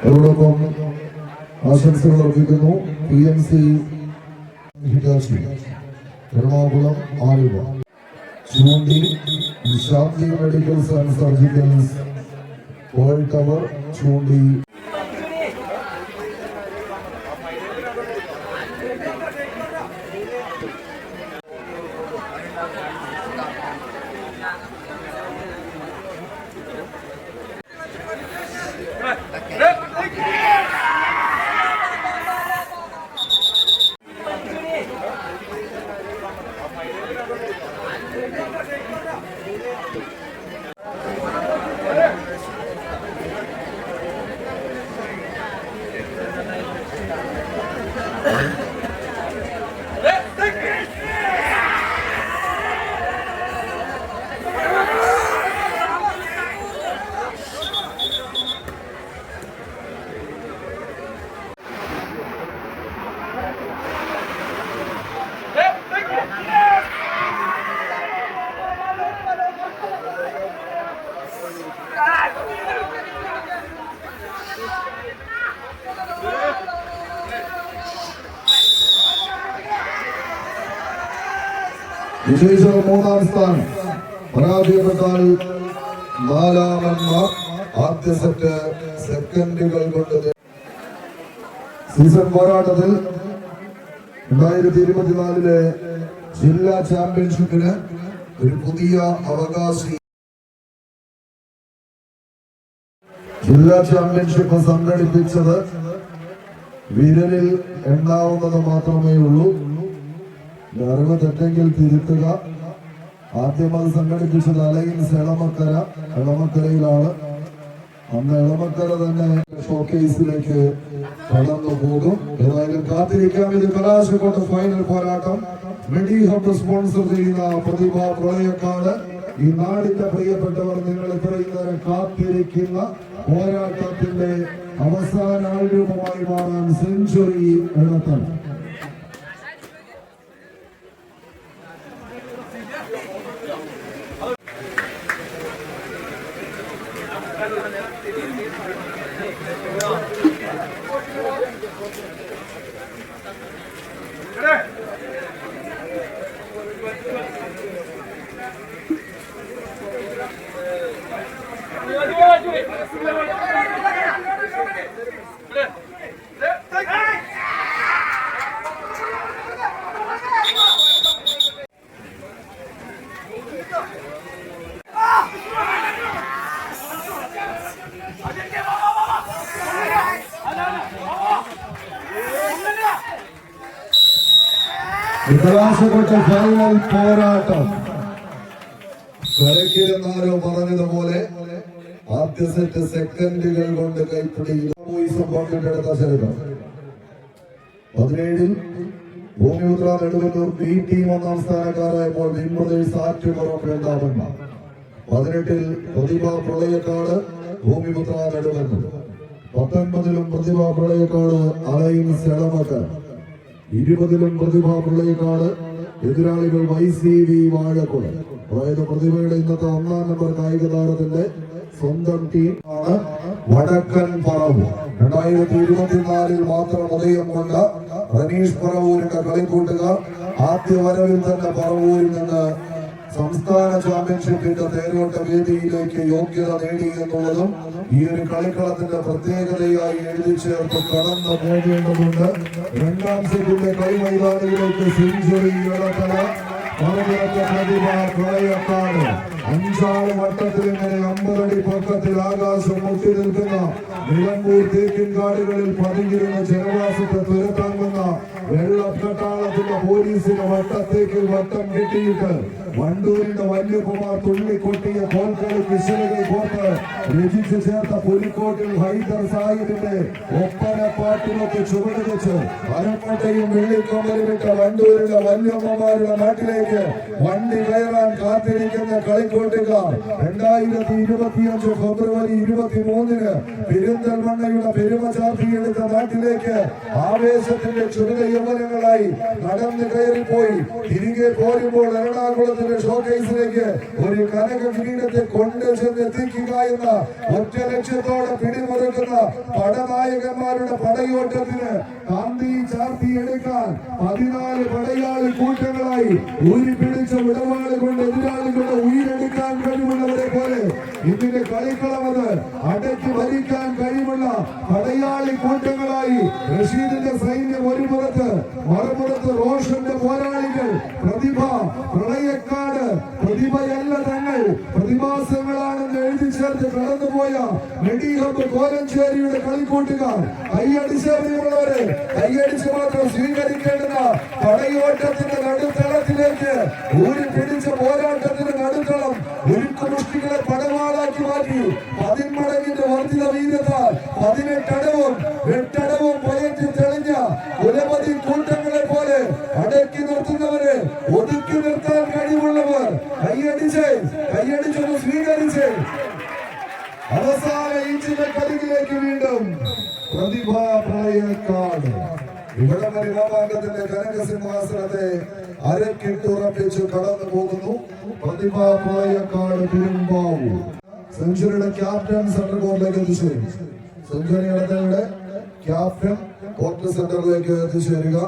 അതോടൊപ്പം ആശംസകൾ അർപ്പിക്കുന്നു PMC Hitachi Ernakulam Aluva Choondi Shanti medicals and surgicals world tower Choondi വിജയിച്ചത് 3ാം സ്ഥാനം, പരാജയപ്പെട്ടാൽ 4ാമെന്ന ആദ്യ സെറ്റ് സെക്കൻഡുകൾ കൊണ്ട്. സീസൺ പോരാട്ടത്തിൽ 2024 ജില്ലാ ചാമ്പ്യൻഷിപ്പിന് ഒരു പുതിയ അവകാശി. ജില്ലാ ചാമ്പ്യൻഷിപ്പ് സംഘടിപ്പിച്ചത് വിരലിൽ എണ്ണാവുന്നത് മാത്രമേ ഉള്ളൂ. അറിവ് തെറ്റെങ്കിൽ തിരുത്തുക. ആദ്യം അത് സംഘടിപ്പിച്ചത് അലയൻസ് എളമക്കരയിലാണ്. അന്ന് എളമക്കര തന്നെ ഷോക്കേസിലേക്ക് കടന്നു പോകും. ഏതായാലും കാത്തിരിക്കാം. ഇത് കലാശക്കൊട്ട് ഫൈനൽ പോരാട്ടം. മെഡി ഹബ് സ്പോൺസർ ചെയ്യുന്ന പ്രതിഭ പ്രളയക്കാട്. ഈ നാടിന്റെ പ്രിയപ്പെട്ടവർ, നിങ്ങൾ ഇത്രയും നേരം കാത്തിരിക്കുന്ന പോരാട്ടത്തിന്റെ അവസാന ആൾരൂപമായി മാറാൻ സെഞ്ചുറി എഴുത്തണം. കലാശക്കൊട്ട ഫൈനൽ പോരാട്ടം. കരക്കിരുന്നാരോ പറഞ്ഞതുപോലെ ആദ്യ സെറ്റ് സെക്കൻഡുകൾ കൊണ്ട് കൈപ്പിടിയിൽ എടുത്ത ശരീരം. 17 ഭൂമിപുത്ര നെടുവല്ലൂർ B ടീം 1ാം സ്ഥാനക്കാരായപ്പോൾ വിൻബ്രദേഴ്സ് ആറ്റുപുറം 2ാമെന്ന. 18 പ്രതിഭ പ്രളയക്കാട് ഭൂമിപുത്ര നെടുവല്ലൂർ. 19 പ്രതിഭ പ്രളയക്കാട് അലയൻസ് എളമക്കര. 20 പ്രതിഭ പ്രളയക്കാട് എതിരാളികൾ YCV വാഴക്കുളം. അതായത് പ്രതിഭയുടെ ഇന്നത്തെ 1ാം നമ്പർ കായിക താരത്തിന്റെ സ്വന്തം ടീം ആണ് വടക്കൻ പറവൂർ. 2024 മാത്രം ഉദയം കൊണ്ട റനീഷ് പറവൂരിന്റെ കളിക്കൂട്ടുകാർ ആദ്യ വരവിൽ തന്നെ പറവൂരിൽ നിന്ന് സംസ്ഥാന ചാമ്പ്യൻഷിപ്പിന്റെ തേരോട്ട വേദിയിലേക്ക് യോഗ്യത നേടി എന്നുള്ളതും ഈ ഒരു കളിക്കളത്തിന്റെ പ്രത്യേകതയായി എഴുതി ചേർത്ത് കടന്നു പോകേണ്ടതുണ്ട്. 2ാം സെറ്റിന്റെ കളിമൈതാനിയിലേക്ക് സെഞ്ചുറി ഇളക്കല പ്രതിഭ പ്രളയക്കാട്. 5 വട്ടത്തിൽ ഇങ്ങനെ 50 അടി പൊക്കത്തിൽ ആകാശം മുട്ടി നിൽക്കുന്ന നിലമ്പൂർ തേക്കിൻകാടുകളിൽ പതിങ്ങിരുന്ന ജനവാസത്തെ തുരത്താങ്ങുന്ന വെള്ളക്കട്ടാളത്തിന്റെ പോലീസിന് വട്ടത്തേക്ക് വട്ടം കെട്ടിയിട്ട് വണ്ടൂരിന്റെ വല്യകുമാർ തുള്ളിക്കൊട്ടിയ കോൽക്കളി കിശലുകൾ കോർത്ത് രചിച്ചു ചേർത്ത പുലിക്കോട്ടിൽ ഹൈദർ സാഹിബിന്റെ ഒപ്പന പാട്ടിനൊക്കെ ചുവട് വെച്ച് അരക്കോട്ടയും വെള്ളിക്കൊമ്പലും വിട്ട വണ്ടൂരിലെ വല്യമ്മമാരുടെ നാട്ടിലേക്ക് വണ്ടി കയറാൻ കാത്തിരിക്കുന്ന കളിക്കൂട്ടുകാർ 2025 ഫെബ്രുവരി 23 പെരിന്തൽമണ്ണയുടെ പെരുമ ചാർത്തിയെടുത്ത നാട്ടിലേക്ക് ആവേശത്തിന്റെ ചുരുള യൗവനങ്ങളായി നടന്നു കയറിപ്പോയി തിരികെ പോരുമ്പോൾ എറണാകുളത്തിന്റെ ഷോക്കേസിലേക്ക് ഒരു കനക കിരീടത്തെ കൊണ്ട് ചെന്നെത്തിക്കുക എന്ന ഒറ്റ ലക്ഷ്യത്തോടെ പിടിമുറുക്കുന്ന പടനായകന്മാരുടെ പടയോട്ടത്തിന് കാന്തി ചാർത്തിയെടുക്കാൻ 14 പടയാളി കൂട്ടങ്ങളായി ഊരിപ്പിടിച്ച വിടവാള് കൊണ്ട് എതിരാളികളുടെ ഉയരെടുക്കാൻ കഴിവുള്ളവരെ പോലെ ഇതിന്റെ കളിക്കളമത് അടക്കി ഭരിക്കാൻ കഴിവുള്ള പടയാളി കൂട്ടങ്ങളായി റഷീദിന്റെ സൈന്യം ഒരു പുറത്ത് മറുപുറത്ത് റോഷന്റെ പോരാളികൾ പ്രതിഭ പ്രളയക്കാട് പ്രതിഭയല്ല തങ്ങൾ പ്രതിഭാസങ്ങളാണെന്ന് എഴുതി ചേർത്ത് കടന്നുപോയ നെടിഹബ് കോലഞ്ചേരിയുടെ കളിക്കൂട്ടുകാർ കൈയടിച്ചവരെ കൈയടിച്ച് മാത്രം സ്വീകരിക്കേണ്ടുന്ന പടയോട്ടത്തിന്റെ നടുത്തളത്തിലേക്ക് ഊരി പിടിച്ച പോരാട്ടത്തിന്റെ നടുത്തളം ഉരുക്കുമുഷ്ടികളെ പടവാളാക്കി മാറ്റി 10 മടങ്ങിന്റെ വർദ്ധിത വീര്യത്താൽ 18 അടവും 8 അടവും പയറ്റി തെളിഞ്ഞ കുലപതി കൂട്ടങ്ങളെ പോലെ അടക്കി നിർത്തുന്നവരെ ഒതുക്കി നിർത്താൻ കഴിവുള്ളവർ കൈയടിച്ചൊന്ന് സ്വീകരിച്ച് അവസാന ഇഞ്ചിന്റെ കരികിലേക്ക് വീണ്ടും പ്രതിഭാ പ്രളയക്കാട് ഇവിടെ പരിമാമാംഗത്തിന്റെ കനകസിംഹാസനത്തെ അരക്കിട്ടുറപ്പിച്ചു കടന്നു പോകുന്നു. പ്രതിഭാ പ്രളയക്കാട് പെരുമ്പാവൂർ സെഞ്ചുറിയുടെ ക്യാപ്റ്റൻ സെന്റർ കോർട്ടിലേക്ക് എത്തിച്ചേരും. സെഞ്ചുറി നടത്തയുടെ ക്യാപ്റ്റൻ കോർട്ട് സെന്ററിലേക്ക് എത്തിച്ചേരുക.